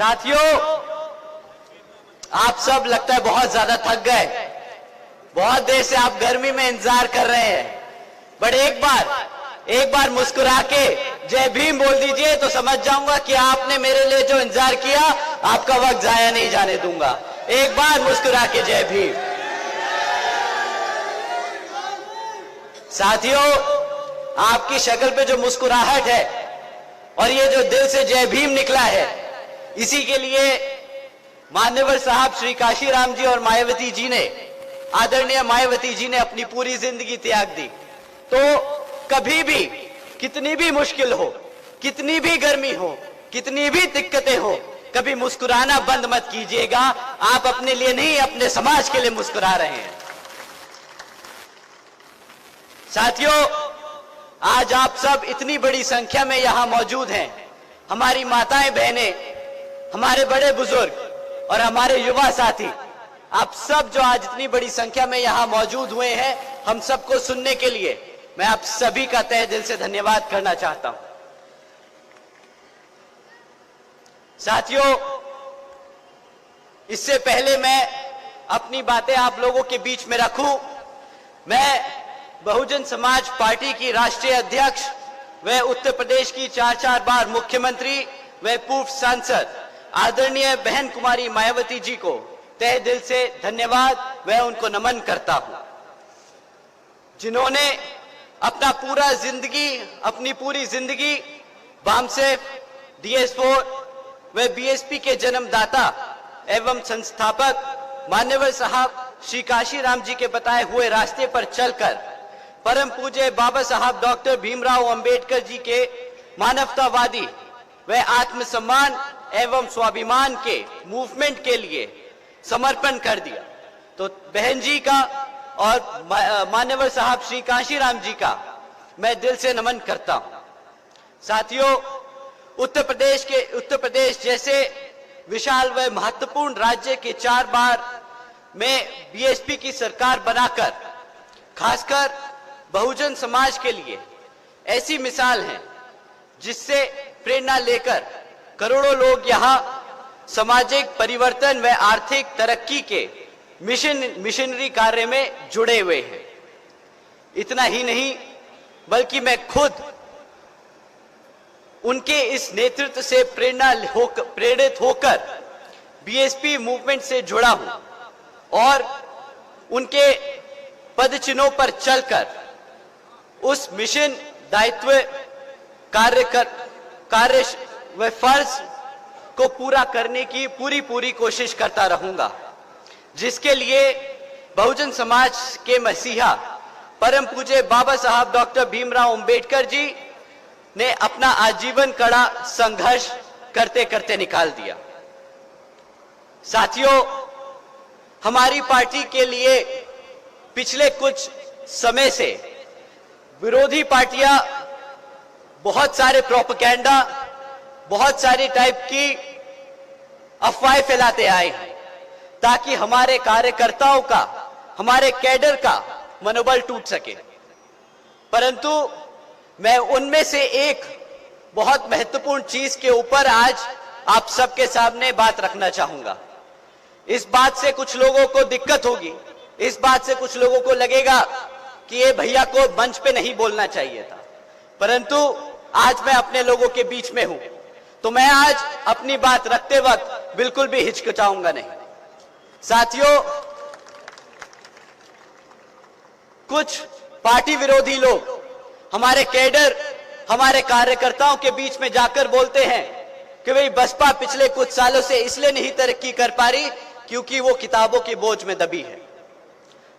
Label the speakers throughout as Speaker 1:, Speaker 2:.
Speaker 1: साथियों, आप सब लगता है बहुत ज्यादा थक गए। बहुत देर से आप गर्मी में इंतजार कर रहे हैं, बट एक बार मुस्कुरा के जय भीम बोल दीजिए तो समझ जाऊंगा कि आपने मेरे लिए जो इंतजार किया, आपका वक्त जाया नहीं जाने दूंगा। एक बार मुस्कुरा के जय भीम। साथियों, आपकी शक्ल पे जो मुस्कुराहट है और ये जो दिल से जय भीम निकला है, इसी के लिए मान्यवर साहब श्री काशीराम जी और मायावती जी ने, आदरणीय मायावती जी ने अपनी पूरी जिंदगी त्याग दी। तो कभी भी, कितनी भी मुश्किल हो, कितनी भी गर्मी हो, कितनी भी दिक्कतें हो, कभी मुस्कुराना बंद मत कीजिएगा। आप अपने लिए नहीं, अपने समाज के लिए मुस्कुरा रहे हैं। साथियों, आज आप सब इतनी बड़ी संख्या में यहां मौजूद हैं। हमारी माताएं बहनें, हमारे बड़े बुजुर्ग और हमारे युवा साथी, आप सब जो आज इतनी बड़ी संख्या में यहां मौजूद हुए हैं, हम सबको सुनने के लिए मैं आप सभी का तहे दिल से धन्यवाद करना चाहता हूं। साथियों, इससे पहले मैं अपनी बातें आप लोगों के बीच में रखूं, मैं बहुजन समाज पार्टी की राष्ट्रीय अध्यक्ष व उत्तर प्रदेश की 4 बार मुख्यमंत्री व पूर्व सांसद आदरणीय बहन कुमारी मायावती जी को तहे दिल से धन्यवाद व उनको नमन करता हूं, जिन्होंने अपनी पूरी जिंदगी बामसेफ, DS4 व BSP के जन्मदाता एवं संस्थापक मान्यवर साहब श्री काशीराम जी के बताए हुए रास्ते पर चलकर परम पूज्य बाबा साहब डॉक्टर भीमराव अंबेडकर जी के मानवतावादी व आत्मसम्मान एवं स्वाभिमान के मूवमेंट के लिए समर्पण कर दिया। तो बहन जी का और मान्यवर साहब श्री काशीराम जी का मैं दिल से नमन करता हूं। साथियों, उत्तर प्रदेश जैसे विशाल व महत्वपूर्ण राज्य के 4 बार में BSP की सरकार बनाकर खासकर बहुजन समाज के लिए ऐसी मिसाल है जिससे प्रेरणा लेकर करोड़ों लोग यहां सामाजिक परिवर्तन व आर्थिक तरक्की के मिशनरी कार्य में जुड़े हुए हैं। इतना ही नहीं, बल्कि मैं खुद उनके इस नेतृत्व से प्रेरित होकर BSP मूवमेंट से जुड़ा हूं और उनके पदचिन्हों पर चलकर उस मिशन, दायित्व, कार्य व फर्ज को पूरा करने की पूरी कोशिश करता रहूंगा, जिसके लिए बहुजन समाज के मसीहा परम पूज्य बाबा साहब डॉक्टर भीमराव अंबेडकर जी ने अपना आजीवन कड़ा संघर्ष करते करते निकाल दिया। साथियों, हमारी पार्टी के लिए पिछले कुछ समय से विरोधी पार्टियां बहुत सारे प्रोपेगेंडा, बहुत सारी टाइप की अफवाहें फैलाते आए हैं ताकि हमारे कार्यकर्ताओं का, हमारे कैडर का मनोबल टूट सके। परंतु मैं उनमें से एक बहुत महत्वपूर्ण चीज के ऊपर आज आप सबके सामने बात रखना चाहूंगा। इस बात से कुछ लोगों को दिक्कत होगी, इस बात से कुछ लोगों को लगेगा कि ये भैया को मंच पे नहीं बोलना चाहिए था, परंतु आज मैं अपने लोगों के बीच में हूं, तो मैं आज अपनी बात रखते वक्त बिल्कुल भी हिचकिचाऊंगा नहीं। साथियों, कुछ पार्टी विरोधी लोग हमारे कैडर, हमारे कार्यकर्ताओं के बीच में जाकर बोलते हैं कि भाई बसपा पिछले कुछ सालों से इसलिए नहीं तरक्की कर पा रही क्योंकि वो किताबों के बोझ में दबी है।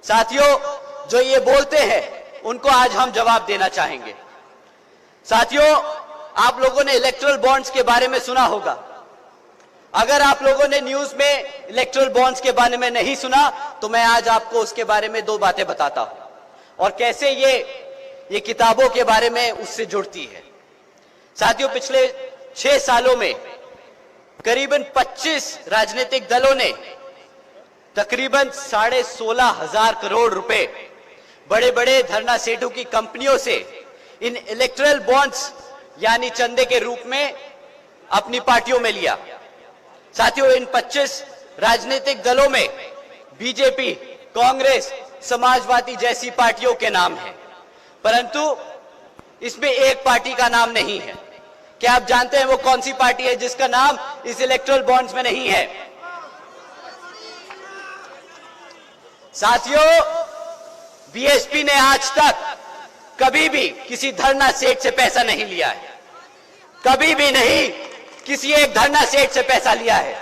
Speaker 1: साथियों, जो ये बोलते हैं उनको आज हम जवाब देना चाहेंगे। साथियों, आप लोगों ने इलेक्टोरल बॉन्ड्स के बारे में सुना होगा। अगर आप लोगों ने न्यूज में इलेक्टोरल बॉन्ड्स के बारे में नहीं सुना तो मैं आज आपको उसके बारे में 2 बातें बताता हूं और कैसे ये किताबों के बारे में उससे जुड़ती है। साथियों, पिछले 6 सालों में करीबन 25 राजनीतिक दलों ने तकरीबन 16,500 करोड़ रुपए बड़े बड़े धरना सेठों की कंपनियों से इन इलेक्टोरल बॉन्ड्स यानी चंदे के रूप में अपनी पार्टियों में लिया। साथियों, इन 25 राजनीतिक दलों में बीजेपी, कांग्रेस, समाजवादी जैसी पार्टियों के नाम हैं, परंतु इसमें एक पार्टी का नाम नहीं है। क्या आप जानते हैं वो कौन सी पार्टी है जिसका नाम इस इलेक्टोरल बॉन्ड्स में नहीं है? साथियों, बीएसपी ने आज तक कभी भी किसी धरना सेठ से पैसा नहीं लिया है, कभी भी नहीं किसी एक धरना सेठ से पैसा लिया है।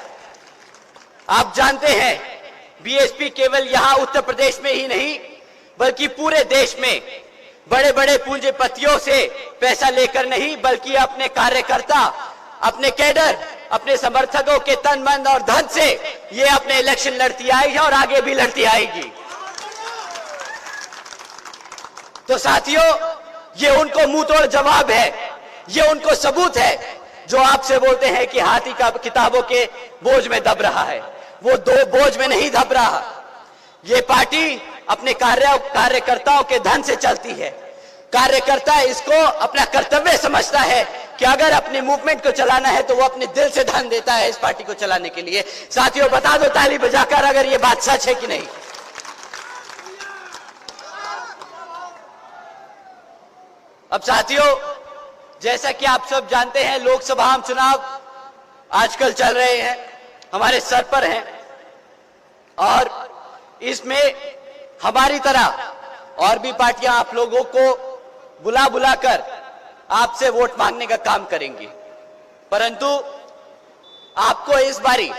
Speaker 1: आप जानते हैं बीएसपी केवल यहां उत्तर प्रदेश में ही नहीं बल्कि पूरे देश में बड़े बड़े पूंजीपतियों से पैसा लेकर नहीं, बल्कि अपने कार्यकर्ता, अपने कैडर, अपने समर्थकों के तन मन और धन से ये अपने इलेक्शन लड़ती आई है और आगे भी लड़ती आएगी। तो साथियों, ये उनको मुंह तोड़ जवाब है, ये उनको सबूत है जो आपसे बोलते हैं कि हाथी का किताबों के बोझ में दब रहा है, वो दो बोझ में नहीं दब रहा। ये पार्टी अपने कार्यकर्ताओं के धन से चलती है। कार्यकर्ता इसको अपना कर्तव्य समझता है कि अगर अपने मूवमेंट को चलाना है तो वो अपने दिल से धन देता है इस पार्टी को चलाने के लिए। साथियों, बता दो ताली बजाकर अगर ये बात सच है कि नहीं। अब साथियों, जैसा कि आप सब जानते हैं, लोकसभा चुनाव आजकल चल रहे हैं, हमारे सर पर हैं, और इसमें हमारी तरह और भी पार्टियां आप लोगों को बुला बुलाकर आपसे वोट मांगने का काम करेंगी, परंतु आपको इस बारी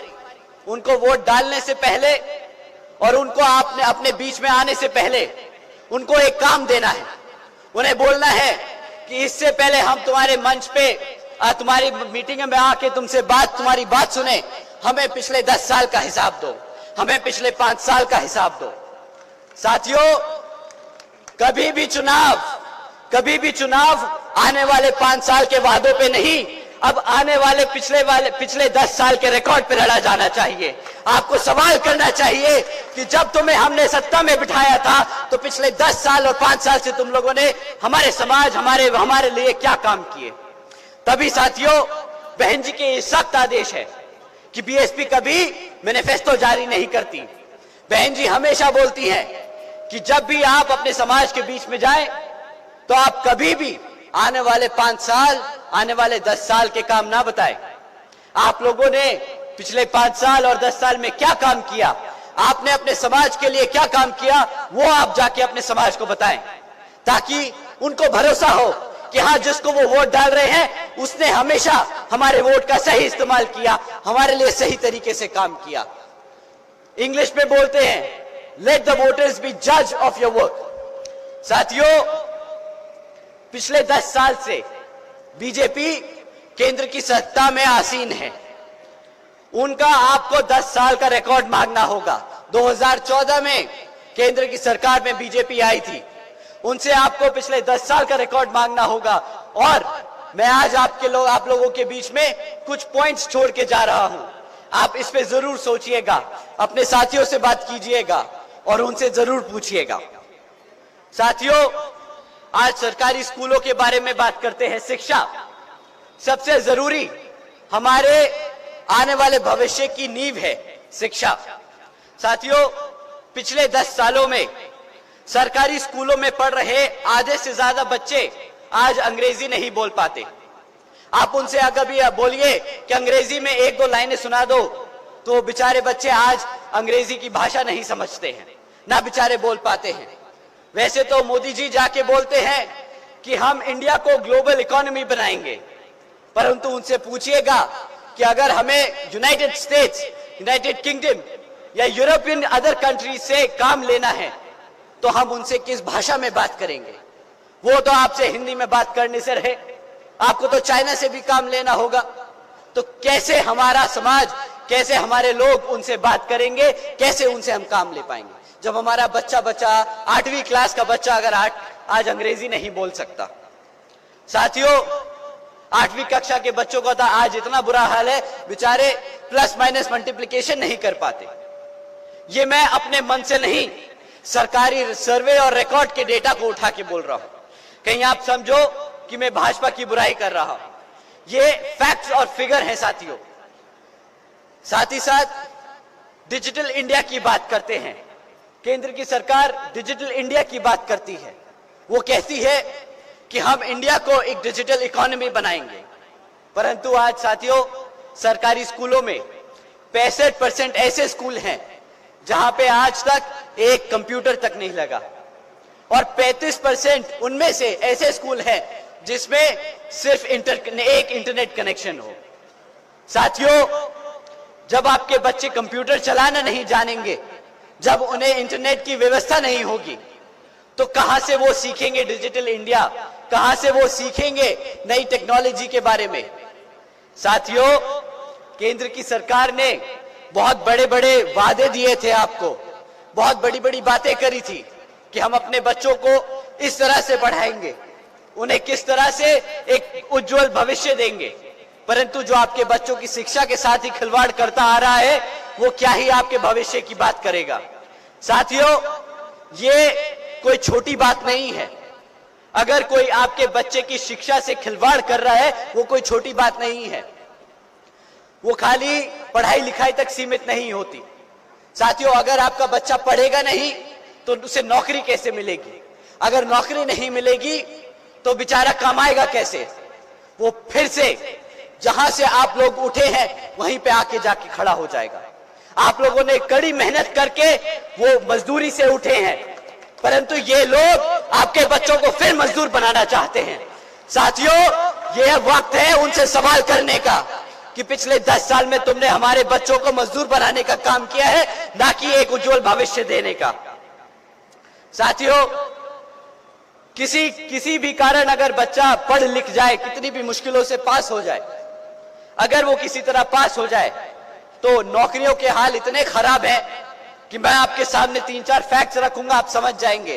Speaker 1: उनको वोट डालने से पहले और उनको आपने अपने बीच में आने से पहले उनको एक काम देना है। उन्हें बोलना है कि इससे पहले हम तुम्हारे मंच पे तुम्हारी मीटिंग में आके तुमसे तुम्हारी बात सुने, हमें पिछले 10 साल का हिसाब दो, हमें पिछले 5 साल का हिसाब दो। साथियों, कभी भी चुनाव आने वाले 5 साल के वादों पे नहीं, अब आने वाले पिछले 10 साल के रिकॉर्ड पे लड़ा जाना चाहिए। आपको सवाल करना चाहिए कि जब तुम्हें हमने सत्ता में बिठाया था तो पिछले 10 साल और 5 साल से तुम लोगों ने हमारे समाज, हमारे लिए क्या काम किए। तभी साथियों, बहन जी के सख्त आदेश है कि बीएसपी कभी मैनिफेस्टो जारी नहीं करती। बहन जी हमेशा बोलती हैं कि जब भी आप अपने समाज के बीच में जाएं तो आप कभी भी आने वाले 5 साल, आने वाले 10 साल के काम ना बताएं। आप लोगों ने पिछले 5 साल और 10 साल में क्या काम किया, आपने अपने समाज के लिए क्या काम किया, वो आप जाके अपने समाज को बताएं, ताकि उनको भरोसा हो कि हाँ, जिसको वो वोट डाल रहे हैं उसने हमेशा हमारे वोट का सही इस्तेमाल किया, हमारे लिए सही तरीके से काम किया। इंग्लिश में बोलते हैं लेट द वोटर्स बी जज ऑफ योर वर्क। साथियों, पिछले 10 साल से बीजेपी केंद्र की सत्ता में आसीन है, उनका आपको 10 साल का रिकॉर्ड मांगना होगा। 2014 में केंद्र की सरकार में बीजेपी आई थी, उनसे आपको पिछले 10 साल का रिकॉर्ड मांगना होगा। और मैं आज आप लोगों के बीच में कुछ पॉइंट्स छोड़ के जा रहा हूं, आप इस पे जरूर सोचिएगा, अपने साथियों से बात कीजिएगा और उनसे जरूर पूछिएगा। साथियों, आज सरकारी स्कूलों के बारे में बात करते हैं। शिक्षा सबसे जरूरी, हमारे आने वाले भविष्य की नींव है शिक्षा। साथियों, पिछले 10 सालों में सरकारी स्कूलों में पढ़ रहे आधे से ज्यादा बच्चे आज अंग्रेजी नहीं बोल पाते। आप उनसे अगर भी बोलिए कि अंग्रेजी में 1-2 लाइनें सुना दो, तो बेचारे बच्चे आज अंग्रेजी की भाषा नहीं समझते हैं, ना बेचारे बोल पाते हैं। वैसे तो मोदी जी जाके बोलते हैं कि हम इंडिया को ग्लोबल इकोनॉमी बनाएंगे, परंतु उनसे पूछिएगा कि अगर हमें यूनाइटेड स्टेट्स, यूनाइटेड किंगडम या यूरोपियन अदर कंट्रीज से काम लेना है तो हम उनसे किस भाषा में बात करेंगे। वो तो आपसे हिंदी में बात करने से रहे, आपको तो चाइना से भी काम लेना होगा, तो कैसे हमारा समाज, कैसे हमारे लोग उनसे बात करेंगे, कैसे उनसे हम काम ले पाएंगे जब हमारा बच्चा 8वीं क्लास का बच्चा अगर आज अंग्रेजी नहीं बोल सकता। साथियों, 8वीं कक्षा के बच्चों का तो आज इतना बुरा हाल है, बेचारे प्लस माइनस मल्टीप्लिकेशन नहीं कर पाते। ये मैं अपने मन से नहीं, सरकारी सर्वे और रिकॉर्ड के डेटा को उठा के बोल रहा हूं। कहीं आप समझो कि मैं भाजपा की बुराई कर रहा हूं, ये फैक्ट्स और फिगर हैं। साथियों, साथ ही साथ डिजिटल इंडिया की बात करते हैं। केंद्र की सरकार डिजिटल इंडिया की बात करती है। वो कहती है कि हम इंडिया को एक डिजिटल इकोनॉमी बनाएंगे, परंतु आज साथियों सरकारी स्कूलों में 65% ऐसे स्कूल हैं जहां पे आज तक एक कंप्यूटर तक नहीं लगा, और 35% उनमें से ऐसे स्कूल हैं जिसमें सिर्फ एक इंटरनेट कनेक्शन हो। साथियों, जब आपके बच्चे कंप्यूटर चलाना नहीं जानेंगे, जब उन्हें इंटरनेट की व्यवस्था नहीं होगी, तो कहां से वो सीखेंगे डिजिटल इंडिया, कहां से वो सीखेंगे नई टेक्नोलॉजी के बारे में। साथियों, केंद्र की सरकार ने बहुत बड़े बड़े वादे दिए थे आपको, बहुत बड़ी बड़ी बातें करी थी कि हम अपने बच्चों को इस तरह से पढ़ाएंगे, उन्हें किस तरह से एक उज्जवल भविष्य देंगे, परंतु जो आपके बच्चों की शिक्षा के साथ ही खिलवाड़ करता आ रहा है वो क्या ही आपके भविष्य की बात करेगा। साथियों, ये कोई छोटी बात नहीं है। अगर कोई आपके बच्चे की शिक्षा से खिलवाड़ कर रहा है वो कोई छोटी बात नहीं है। वो खाली पढ़ाई लिखाई तक सीमित नहीं होती। साथियों, अगर आपका बच्चा पढ़ेगा नहीं तो उसे नौकरी कैसे मिलेगी? अगर नौकरी नहीं मिलेगी तो बेचारा कमाएगा कैसे? वो फिर से जहां से आप लोग उठे हैं वहीं पे आके जाके खड़ा हो जाएगा। आप लोगों ने कड़ी मेहनत करके वो मजदूरी से उठे हैं, परंतु ये लोग आपके बच्चों को फिर मजदूर बनाना चाहते हैं। साथियों, यह वक्त है उनसे सवाल करने का कि पिछले 10 साल में तुमने हमारे बच्चों को मजदूर बनाने का काम किया है, ना कि एक उज्जवल भविष्य देने का। साथियों, किसी भी कारण अगर बच्चा पढ़ लिख जाए, कितनी भी मुश्किलों से पास हो जाए, अगर वो किसी तरह पास हो जाए तो नौकरियों के हाल इतने खराब हैं कि मैं आपके सामने 3-4 फैक्ट्स रखूंगा, आप समझ जाएंगे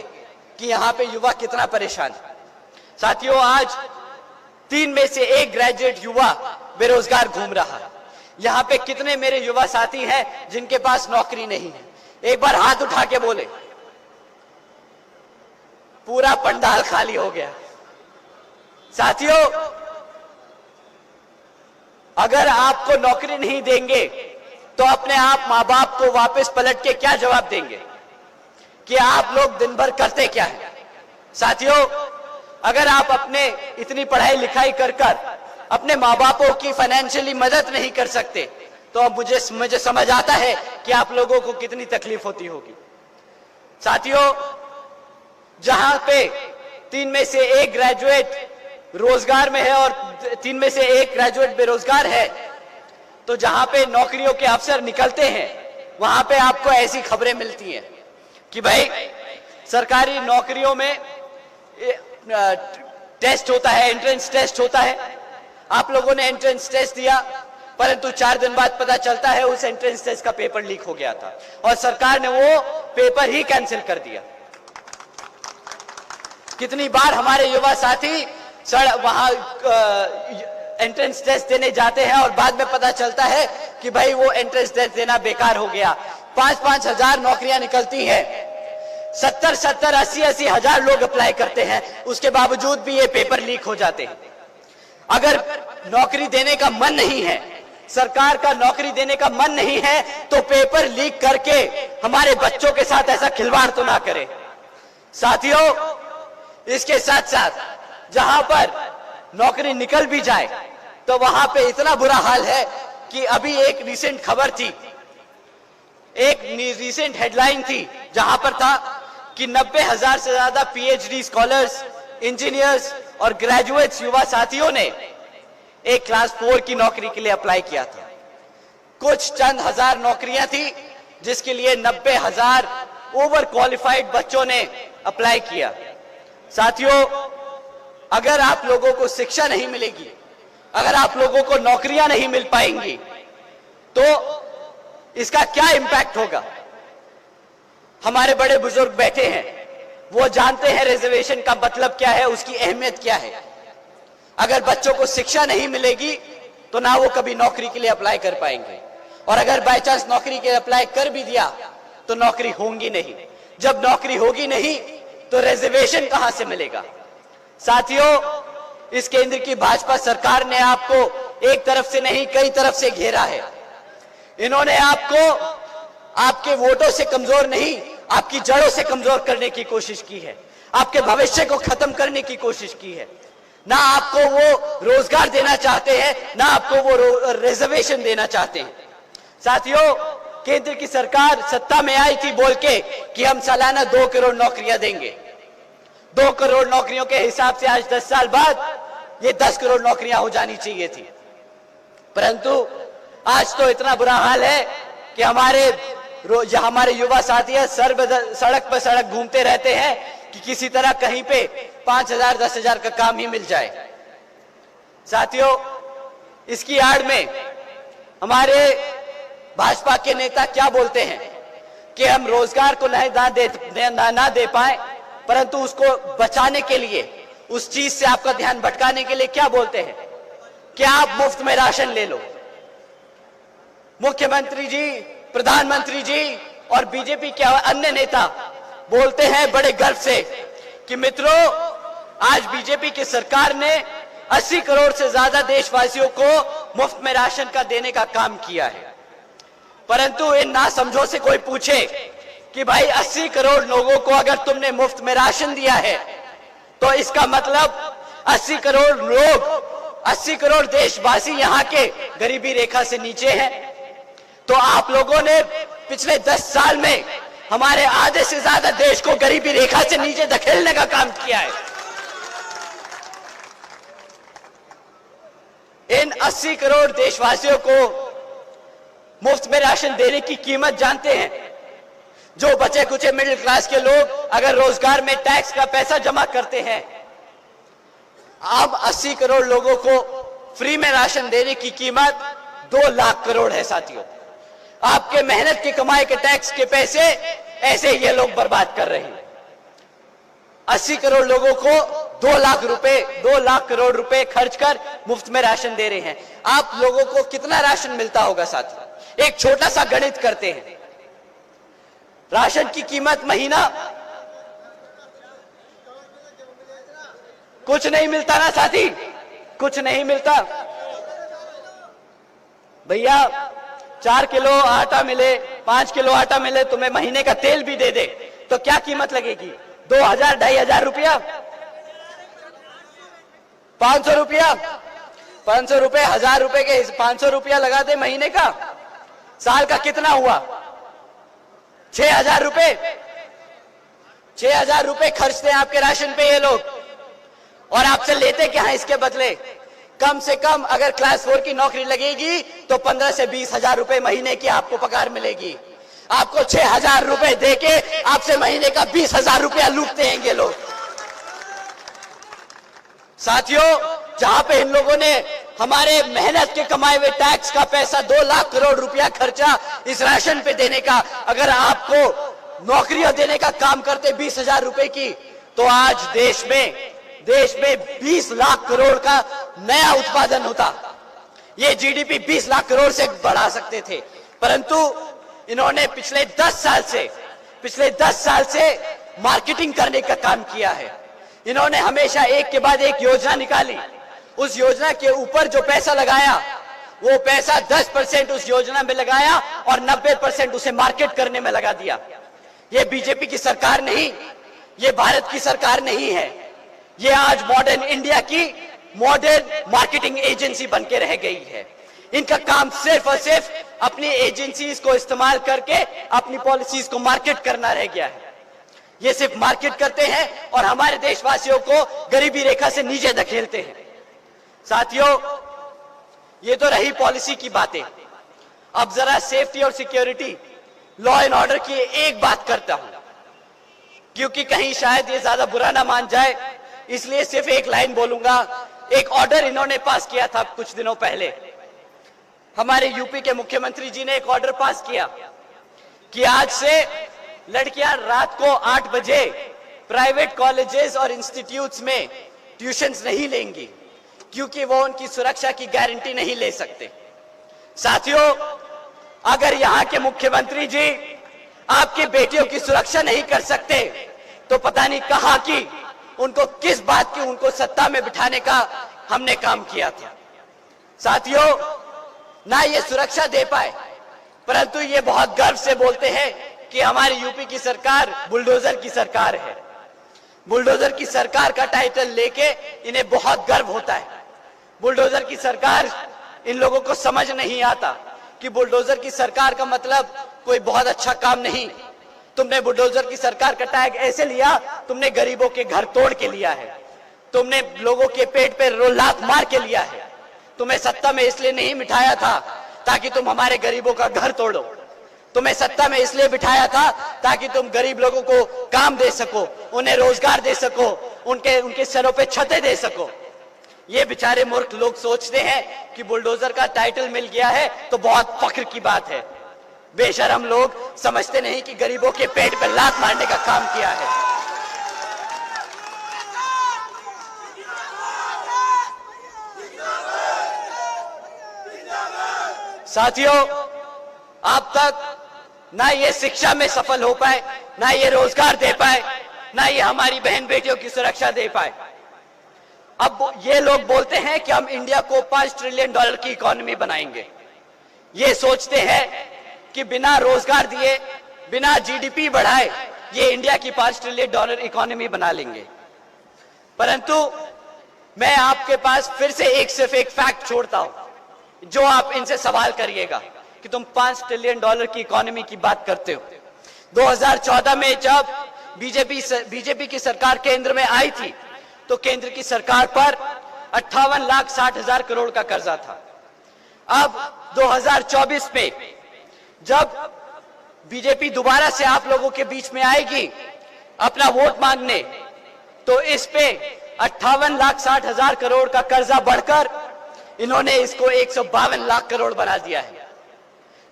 Speaker 1: कि यहां पे युवा कितना परेशान है। साथियों, आज 3 में से 1 ग्रेजुएट युवा बेरोजगार घूम रहा है। यहां पे कितने मेरे युवा साथी हैं जिनके पास नौकरी नहीं है? एक बार हाथ उठा के बोले। पूरा पंडाल खाली हो गया। साथियों, अगर आपको नौकरी नहीं देंगे तो अपने आप मां बाप को वापस पलट के क्या जवाब देंगे कि आप लोग दिन भर करते क्या है? साथियों, अगर आप अपने इतनी पढ़ाई लिखाई कर अपने मां बापों की फाइनेंशियली मदद नहीं कर सकते तो अब मुझे समझ आता है कि आप लोगों को कितनी तकलीफ होती होगी। साथियों, जहां पे 3 में से 1 ग्रेजुएट रोजगार में है और 3 में से 1 ग्रेजुएट बेरोजगार है, तो जहां पे नौकरियों के अवसर निकलते हैं वहां पे आपको ऐसी खबरें मिलती हैं कि भाई सरकारी नौकरियों में टेस्ट होता है, एंट्रेंस टेस्ट होता है। आप लोगों ने एंट्रेंस टेस्ट दिया, परंतु 4 दिन बाद पता चलता है उस एंट्रेंस टेस्ट का पेपर लीक हो गया था और सरकार ने वो पेपर ही कैंसिल कर दिया। कितनी बार हमारे युवा साथी वहां एंट्रेंस टेस्ट देने जाते हैं और बाद में पता चलता है कि भाई वो एंट्रेंस टेस्ट देना बेकार हो गया। 5-5 हजार नौकरियां निकलती हैं, 70-70, 80-80 हजार लोग अप्लाई करते हैं, उसके बावजूद भी ये पेपर लीक हो जाते हैं। अगर नौकरी देने का मन नहीं है, सरकार का नौकरी देने का मन नहीं है, तो पेपर लीक करके हमारे बच्चों के साथ ऐसा खिलवाड़ तो ना करे। साथियों, इसके साथ साथ जहां पर नौकरी निकल भी जाए तो वहां पे इतना बुरा हाल है कि अभी एक रीसेंट खबर थी, एक रीसेंट हेडलाइन थी जहां पर था कि 90,000 से ज्यादा पीएचडी स्कॉलर्स, इंजीनियर्स और ग्रेजुएट्स युवा साथियों ने एक क्लास 4 की नौकरी के लिए अप्लाई किया था। कुछ चंद हजार नौकरियां थी जिसके लिए 90,000 ओवर क्वालिफाइड बच्चों ने अप्लाई किया। साथियों, अगर आप लोगों को शिक्षा नहीं मिलेगी, अगर आप लोगों को नौकरियां नहीं मिल पाएंगी, तो इसका क्या इंपैक्ट होगा? हमारे बड़े बुजुर्ग बैठे हैं, वो जानते हैं रिजर्वेशन का मतलब क्या है, उसकी अहमियत क्या है। अगर बच्चों को शिक्षा नहीं मिलेगी तो ना वो कभी नौकरी के लिए अप्लाई कर पाएंगे, और अगर बाय चांस नौकरी के लिए अप्लाई कर भी दिया तो नौकरी होगी नहीं। जब नौकरी होगी नहीं तो रिजर्वेशन कहां से मिलेगा? साथियों, इस केंद्र की भाजपा सरकार ने आपको एक तरफ से नहीं कई तरफ से घेरा है। इन्होंने आपको आपके वोटों से कमजोर नहीं, आपकी जड़ों से कमजोर करने की कोशिश की है, आपके भविष्य को खत्म करने की कोशिश की है। ना आपको वो रोजगार देना चाहते हैं, ना आपको वो रिजर्वेशन देना चाहते हैं। साथियों, केंद्र की सरकार सत्ता में आई थी बोल के कि हम सालाना 2 करोड़ नौकरियां देंगे। 2 करोड़ नौकरियों के हिसाब से आज 10 साल बाद ये 10 करोड़ नौकरियां हो जानी चाहिए थी, परंतु आज तो इतना बुरा हाल है कि हमारे युवा साथी है सड़क पर सड़क घूमते रहते हैं कि किसी तरह कहीं पे 5,000 10,000 का काम ही मिल जाए। साथियों, इसकी आड़ में हमारे भाजपा के नेता क्या बोलते हैं कि हम रोजगार को ना दे पाए, परंतु उसको बचाने के लिए, उस चीज से आपका ध्यान भटकाने के लिए क्या बोलते हैं कि आप मुफ्त में राशन ले लो। मुख्यमंत्री जी, प्रधानमंत्री जी और बीजेपी के अन्य नेता बोलते हैं बड़े गर्व से कि मित्रों, आज बीजेपी की सरकार ने 80 करोड़ से ज्यादा देशवासियों को मुफ्त में राशन का देने का काम किया है। परंतु इन नासमझों से कोई पूछे कि भाई 80 करोड़ लोगों को अगर तुमने मुफ्त में राशन दिया है तो इसका मतलब 80 करोड़ लोग, 80 करोड़ देशवासी यहाँ के गरीबी रेखा से नीचे हैं। तो आप लोगों ने पिछले 10 साल में हमारे आधे से ज्यादा देश को गरीबी रेखा से नीचे धकेलने का काम किया है। इन 80 करोड़ देशवासियों को मुफ्त में राशन देने की कीमत जानते हैं? जो बचे कुचे मिडिल क्लास के लोग अगर रोजगार में टैक्स का पैसा जमा करते हैं, अब 80 करोड़ लोगों को फ्री में राशन देने की कीमत 2 लाख करोड़ है। साथियों, आपके मेहनत की कमाई के टैक्स के पैसे ऐसे ये लोग बर्बाद कर रहे हैं। 80 करोड़ लोगों को 2 लाख करोड़ रुपए खर्च कर मुफ्त में राशन दे रहे हैं। आप लोगों को कितना राशन मिलता होगा साथियों? एक छोटा सा गणित करते हैं। राशन की कीमत महीना कुछ नहीं मिलता ना साथी, कुछ नहीं मिलता। भैया 4 किलो आटा मिले, 5 किलो आटा मिले, तुम्हें महीने का तेल भी दे दे तो क्या कीमत लगेगी? 2,000 2,500 रुपया, 500 रुपया, 500 रुपए, 1,000 रुपए के 500 रुपया लगा दे महीने का, साल का कितना हुआ? 6,000 रुपए। 6,000 रुपए खर्चते हैं आपके राशन पे ये लोग, और आपसे लेते क्या है इसके बदले? कम से कम अगर क्लास 4 की नौकरी लगेगी तो 15 से 20,000 रुपए महीने की आपको पगार मिलेगी। आपको 6,000 रुपए देके आपसे महीने का 20,000 रुपया लूटते हैं ये लोग। साथियों, जहां पे इन लोगों ने हमारे मेहनत के कमाए हुए टैक्स का पैसा 2 लाख करोड़ रुपया खर्चा इस राशन पे देने का, अगर आपको नौकरियां देने का काम करते 20,000 रुपए की, तो आज देश में 20 लाख करोड़ का नया उत्पादन होता। ये जीडीपी 20 लाख करोड़ से बढ़ा सकते थे, परंतु इन्होंने पिछले 10 साल से मार्केटिंग करने का काम किया है। इन्होंने हमेशा एक के बाद एक योजना निकाली, उस योजना के ऊपर जो पैसा लगाया वो पैसा 10% उस योजना में लगाया और 90% उसे मार्केट करने में लगा दिया। ये बीजेपी की सरकार नहीं, ये भारत की सरकार नहीं है, ये आज मॉडर्न इंडिया की मॉडर्न मार्केटिंग एजेंसी बनके रह गई है। इनका काम सिर्फ और सिर्फ अपनी एजेंसीज को इस्तेमाल करके अपनी पॉलिसीज को मार्केट करना रह गया है। ये सिर्फ मार्केट करते हैं और हमारे देशवासियों को गरीबी रेखा से नीचे धकेलते हैं। साथियों, ये तो रही पॉलिसी की बातें। अब जरा सेफ्टी और सिक्योरिटी, लॉ एंड ऑर्डर की एक बात करता हूं, क्योंकि कहीं शायद ये ज्यादा बुरा ना मान जाए, इसलिए सिर्फ एक लाइन बोलूंगा। एक ऑर्डर इन्होंने पास किया था कुछ दिनों पहले। हमारे यूपी के मुख्यमंत्री जी ने एक ऑर्डर पास किया कि आज से लड़कियां रात को 8 बजे प्राइवेट कॉलेजेस और इंस्टीट्यूट्स में ट्यूशंस नहीं लेंगी, क्योंकि वो उनकी सुरक्षा की गारंटी नहीं ले सकते। साथियों, अगर यहाँ के मुख्यमंत्री जी आपकी बेटियों की सुरक्षा नहीं कर सकते तो पता नहीं कहां की उनको किस बात की उनको सत्ता में बिठाने का हमने काम किया था। साथियों, ना ये सुरक्षा दे पाए, परंतु ये बहुत गर्व से बोलते हैं कि हमारी यूपी की सरकार बुलडोजर की सरकार है। बुलडोजर की सरकार का टाइटल लेके इन्हें बहुत गर्व होता है। बुलडोजर की सरकार, इन लोगों को समझ नहीं आता कि बुलडोजर की सरकार का मतलब कोई बहुत अच्छा काम नहीं। तुमने बुलडोजर की सरकार का टैग ऐसे लिया, तुमने गरीबों के घर तोड़ के लिया है, तुमने लोगों के पेट पे लात मार के लिया है। तुम्हें सत्ता में इसलिए नहीं बिठाया था ताकि तुम हमारे गरीबों का घर तोड़ो। तुम्हें सत्ता में इसलिए बिठाया था ताकि तुम गरीब लोगों को काम दे सको, उन्हें रोजगार दे सको, उनके सरों पे छतें दे सको। ये बेचारे मूर्ख लोग सोचते हैं कि बुलडोजर का टाइटल मिल गया है तो बहुत फख्र की बात है। बेशरम लोग समझते नहीं कि गरीबों के पेट पर लात मारने का काम किया है। साथियों, अब तक ना ये शिक्षा में सफल हो पाए, ना ये रोजगार दे पाए, ना ये हमारी बहन बेटियों की सुरक्षा दे पाए। अब ये लोग बोलते हैं कि हम इंडिया को $5 ट्रिलियन की इकोनॉमी बनाएंगे। ये सोचते हैं कि बिना रोजगार दिए, बिना जीडीपी बढ़ाए ये इंडिया की $5 ट्रिलियन इकोनॉमी बना लेंगे। परंतु मैं आपके पास फिर से सिर्फ एक फैक्ट छोड़ता हूं जो आप इनसे सवाल करिएगा कि तुम $5 ट्रिलियन की इकोनॉमी की बात करते हो। 2014 में जब बीजेपी की सरकार केंद्र में आई थी तो केंद्र की सरकार पर 58,60,000 करोड़ का कर्जा था। अब 2024 में जब बीजेपी दोबारा से आप लोगों के बीच में आएगी अपना वोट मांगने, तो इस पे 58,60,000 करोड़ का कर्जा बढ़कर इन्होंने इसको 152 लाख करोड़ बना दिया है।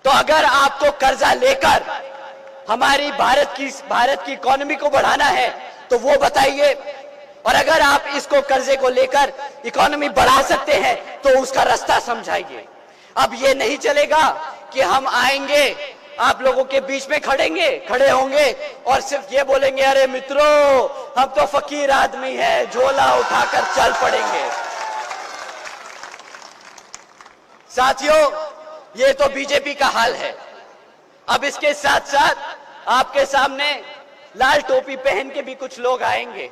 Speaker 1: तो अगर आपको कर्जा लेकर हमारी भारत की इकोनॉमी को बढ़ाना है तो वो बताइए, और अगर आप इसको कर्जे को लेकर इकोनॉमी बढ़ा सकते हैं तो उसका रास्ता समझाइए। अब ये नहीं चलेगा कि हम आएंगे, आप लोगों के बीच में खड़े होंगे और सिर्फ ये बोलेंगे, अरे मित्रों हम तो फकीर आदमी हैं, झोला उठाकर चल पड़ेंगे। साथियों, ये तो बीजेपी का हाल है। अब इसके साथ साथ आपके सामने लाल टोपी पहन के भी कुछ लोग आएंगे,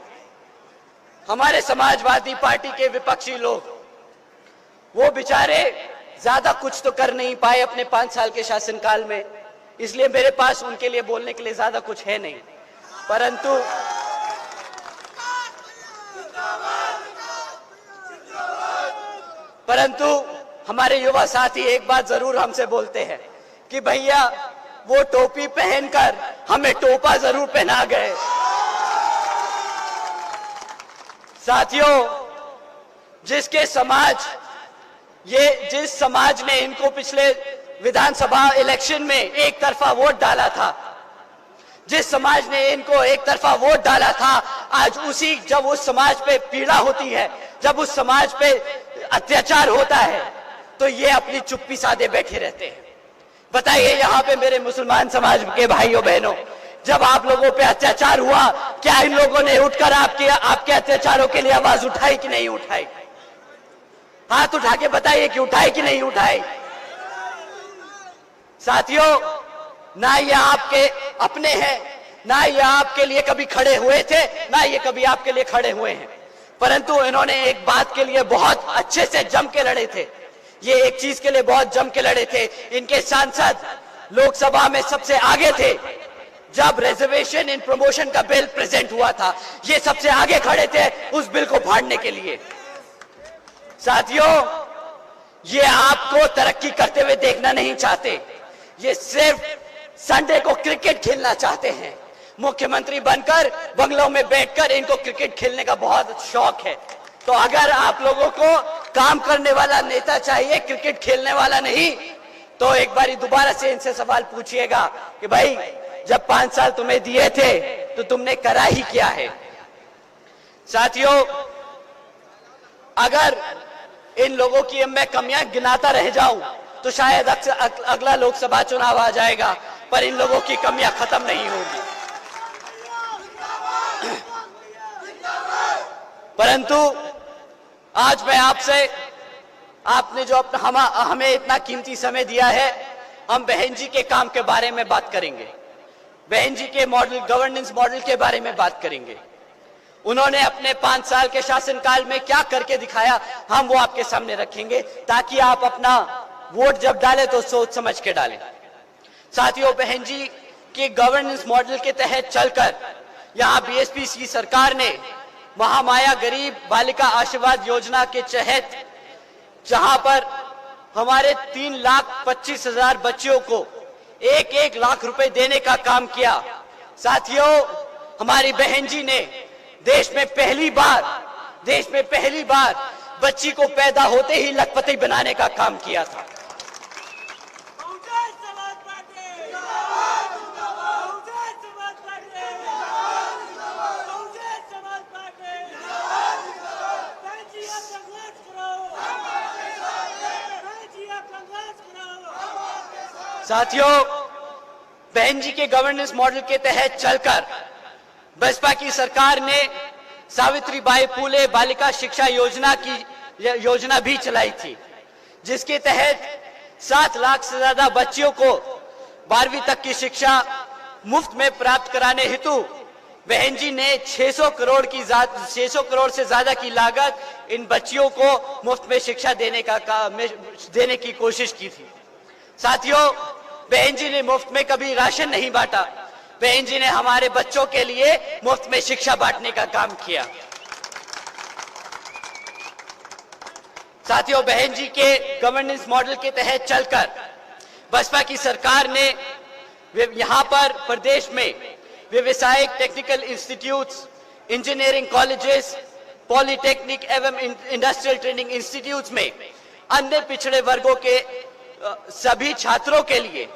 Speaker 1: हमारे समाजवादी पार्टी के विपक्षी लोग। वो बेचारे ज्यादा कुछ तो कर नहीं पाए अपने 5 साल के शासनकाल में, इसलिए मेरे पास उनके लिए बोलने के लिए ज्यादा कुछ है नहीं। परंतु हमारे युवा साथी एक बात जरूर हमसे बोलते हैं कि भैया वो टोपी पहनकर हमें टोपा जरूर पहना गए। साथियों, जिस समाज ने इनको पिछले विधानसभा इलेक्शन में एक तरफा वोट डाला था, जिस समाज ने इनको एक तरफा वोट डाला था, आज जब उस समाज पे पीड़ा होती है, जब उस समाज पे अत्याचार होता है, तो ये अपनी चुप्पी साधे बैठे रहते हैं। बताइए यहाँ पे मेरे मुसलमान समाज के भाइयों बहनों, जब आप लोगों पे अत्याचार हुआ, क्या इन लोगों ने उठकर आपके अत्याचारों के लिए आवाज उठाई कि नहीं उठाई? हाथ उठा के बताइए कि उठाई कि नहीं उठाई? साथियों, ना ये आपके अपने हैं, ना ये आपके लिए कभी खड़े हुए थे, ना ये कभी आपके लिए खड़े हुए हैं। परंतु इन्होंने एक बात के लिए बहुत अच्छे से जम के लड़े थे, ये एक चीज के लिए बहुत जम के लड़े थे। इनके सांसद लोकसभा में सबसे आगे थे। जब रिजर्वेशन इन प्रमोशन का बिल प्रेजेंट हुआ था, ये सबसे आगे खड़े थे उस बिल को फाड़ने के लिए। साथियों, ये आपको तरक्की करते हुए देखना नहीं चाहते, ये सिर्फ संडे को क्रिकेट खेलना चाहते हैं। मुख्यमंत्री बनकर बंगलों में बैठकर इनको क्रिकेट खेलने का बहुत शौक है। तो अगर आप लोगों को काम करने वाला नेता चाहिए, क्रिकेट खेलने वाला नहीं, तो एक बारी दोबारा से इनसे सवाल पूछिएगा कि भाई जब 5 साल तुम्हें दिए थे तो तुमने करा ही क्या है? साथियों, अगर इन लोगों की मैं कमियां गिनाता रह जाऊं तो शायद अगला लोकसभा चुनाव आ जाएगा, पर इन लोगों की कमियां खत्म नहीं होगी। परंतु आज मैं आपसे, आपने जो हमें इतना कीमती समय दिया है, हम बहन जी के काम के बारे में बात करेंगे, बहन जी के मॉडल, गवर्नेंस मॉडल के बारे में बात करेंगे। उन्होंने अपने 5 साल के शासनकाल में क्या करके दिखाया, हम वो आपके सामने रखेंगे, ताकि आप अपना वोट जब डालें तो सोच समझ के डालें। साथियों, बहन जी के गवर्नेंस मॉडल के तहत चलकर यहाँ बीएसपी की सरकार ने महामाया गरीब बालिका आशीर्वाद योजना के तहत, जहां पर हमारे 3,25,000 बच्चियों को 1-1 लाख रुपए देने का काम किया। साथियों, हमारी बहन जी ने देश में पहली बार बच्ची को पैदा होते ही लखपति बनाने का काम किया था। साथियों, बहन जी के गवर्नेंस मॉडल के तहत चलकर बसपा की सरकार ने सावित्रीबाई फुले बालिका शिक्षा योजना भी चलाई थी, जिसके तहत 7 लाख से ज्यादा बच्चियों को 12वीं तक की शिक्षा मुफ्त में प्राप्त कराने हेतु बहन जी ने 600 करोड़ से ज्यादा की लागत इन बच्चियों को मुफ्त में शिक्षा देने की कोशिश की थी। साथियों, बहन जी ने मुफ्त में कभी राशन नहीं बांटा, बहन जी ने हमारे बच्चों के लिए मुफ्त में शिक्षा बांटने का काम किया। साथियों, बहन जी के गवर्नेंस मॉडल के तहत चलकर बसपा की सरकार ने यहां पर प्रदेश में व्यवसायिक technical institutes, engineering colleges, polytechnic एवं इंडस्ट्रियल ट्रेनिंग इंस्टीट्यूट्स में अन्य पिछड़े वर्गों के सभी छात्रों के लिए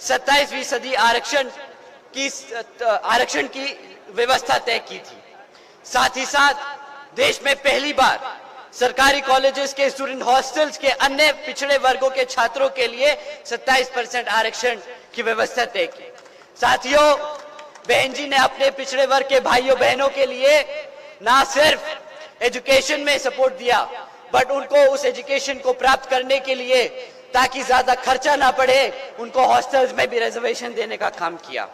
Speaker 1: 27% आरक्षण की व्यवस्था तय की थी। साथ ही साथ देश में पहली बार सरकारी कॉलेजेस के स्टूडेंट हॉस्टल्स के अन्य पिछड़े वर्गों के छात्रों के लिए 27% आरक्षण की व्यवस्था तय की। साथियों, बहन जी ने अपने पिछड़े वर्ग के भाइयों बहनों के लिए ना सिर्फ एजुकेशन में सपोर्ट दिया, बट उनको उस एजुकेशन को प्राप्त करने के लिए, ताकि ज्यादा खर्चा ना पड़े, उनको हॉस्टल्स में भी रिजर्वेशन देने का काम किया।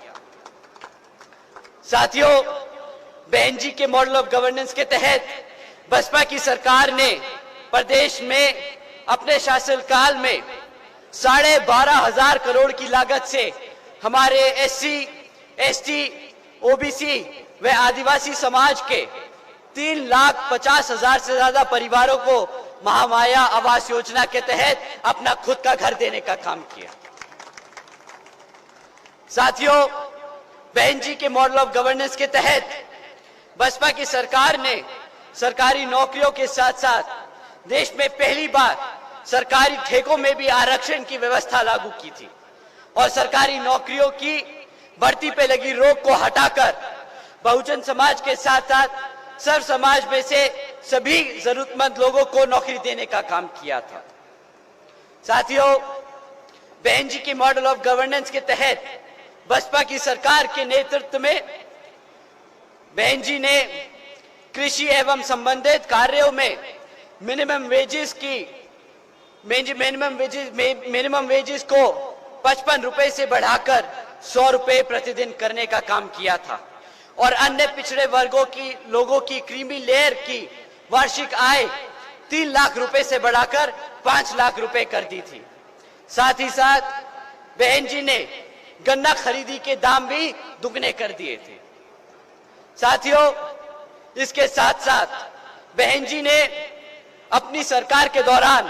Speaker 1: साथियों, बहन जी के मॉडल ऑफ गवर्नेंस के तहत बसपा की सरकार ने प्रदेश में अपने शासनकाल में 12,500 करोड़ की लागत से हमारे SC, ST, OBC व आदिवासी समाज के 3,50,000 से ज्यादा परिवारों को महामाया आवास योजना के तहत अपना खुद का घर देने का काम किया। साथियों, बहन जी के मॉडल ऑफ गवर्नेंस के तहत बसपा की सरकार ने सरकारी नौकरियों के साथ साथ देश में पहली बार सरकारी ठेकों में भी आरक्षण की व्यवस्था लागू की थी और सरकारी नौकरियों की भर्ती पे लगी रोक को हटाकर बहुजन समाज के साथ साथ सर्व समाज में से सभी जरूरतमंद लोगों को नौकरी देने का काम किया था। साथियों, बहन जी के मॉडल ऑफ गवर्नेंस के तहत बसपा की सरकार के नेतृत्व में बहन जी ने कृषि एवं संबंधित कार्यों में मिनिमम वेजेस को 55 रुपए से बढ़ाकर 100 रुपए प्रतिदिन करने का काम किया था और अन्य पिछड़े वर्गों की लोगों की क्रीमी लेयर की वार्षिक आय 3 लाख रुपए से बढ़ाकर 5 लाख रुपए कर दी थी। साथ ही साथ बहन जी ने गन्ना खरीदी के दाम भी दुगने कर दिए थे। साथियों, इसके साथ साथ बहन जी ने अपनी सरकार के दौरान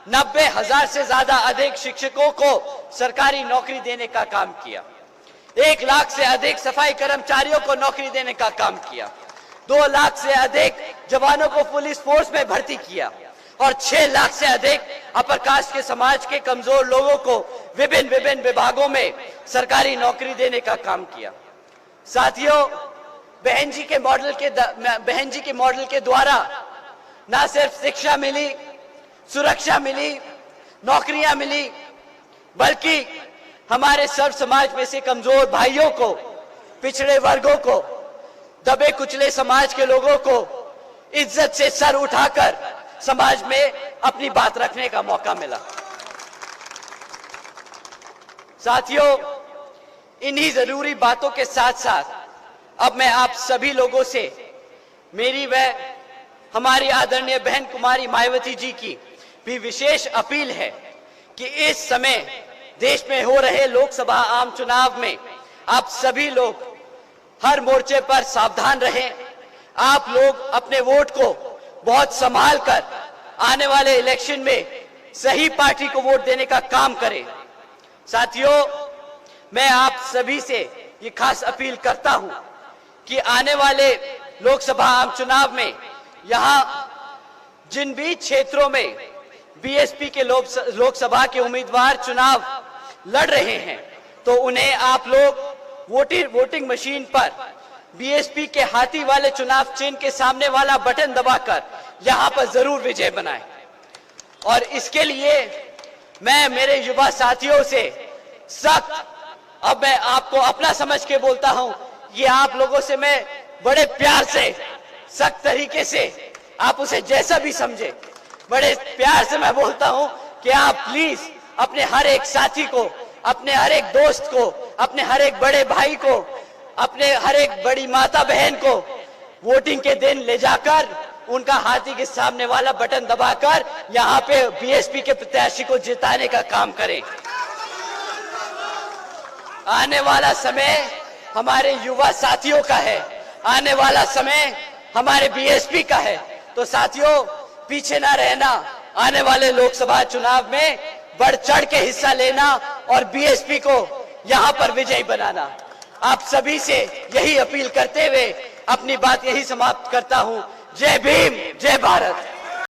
Speaker 1: 90,000 से ज्यादा अधिक शिक्षकों को सरकारी नौकरी देने का काम किया, 1 लाख से अधिक सफाई कर्मचारियों को नौकरी देने का काम किया, 2 लाख से अधिक जवानों को पुलिस फोर्स में भर्ती किया और 6 लाख से अधिक अपर कास्ट के समाज के कमजोर लोगों को विभिन्न विभागों में सरकारी नौकरी देने का काम किया। साथियों, बहन जी के मॉडल के द्वारा न सिर्फ शिक्षा मिली, सुरक्षा मिली, नौकरियां मिली, बल्कि हमारे सर्व समाज में से कमजोर भाइयों को, पिछड़े वर्गों को, दबे कुचले समाज के लोगों को इज्जत से सर उठाकर समाज में अपनी बात रखने का मौका मिला। साथियों, इन्हीं जरूरी बातों के साथ साथ अब मैं आप सभी लोगों से मेरी व हमारी आदरणीय बहन कुमारी मायावती जी की भी विशेष अपील है कि इस समय देश में हो रहे लोकसभा आम चुनाव में आप सभी लोग हर मोर्चे पर सावधान रहें। आप लोग अपने वोट को बहुत संभाल कर आने वाले इलेक्शन में सही पार्टी को वोट देने का काम करें। साथियों, मैं आप सभी से ये खास अपील करता हूं कि आने वाले लोकसभा आम चुनाव में यहां जिन भी क्षेत्रों में बीएसपी के लोकसभा के उम्मीदवार चुनाव लड़ रहे हैं, तो उन्हें आप लोग वोटिंग मशीन पर बीएसपी के हाथी वाले चुनाव चिन्ह के सामने वाला बटन दबाकर यहां पर जरूर विजय बनाएं। और इसके लिए मैं मेरे युवा साथियों से सख्त, अब मैं आपको अपना समझ के बोलता हूं, ये आप लोगों से मैं बड़े प्यार से, सख्त तरीके से, आप उसे जैसा भी समझे, बड़े प्यार से मैं बोलता हूं कि आप प्लीज अपने हर एक साथी को, अपने हर एक दोस्त को, अपने हर एक बड़े भाई को, अपने हर एक बड़ी माता बहन को वोटिंग के दिन ले जाकर उनका हाथी के सामने वाला बटन दबाकर यहां पे बीएसपी के प्रत्याशी को जिताने का काम करें। आने वाला समय हमारे युवा साथियों का है, आने वाला समय हमारे बीएसपी का है। तो साथियों, पीछे ना रहना, आने वाले लोकसभा चुनाव में बढ़ चढ़ के हिस्सा लेना और बीएसपी को यहां पर विजयी बनाना। आप सभी से यही अपील करते हुए अपनी बात यही समाप्त करता हूं। जय भीम, जय भारत।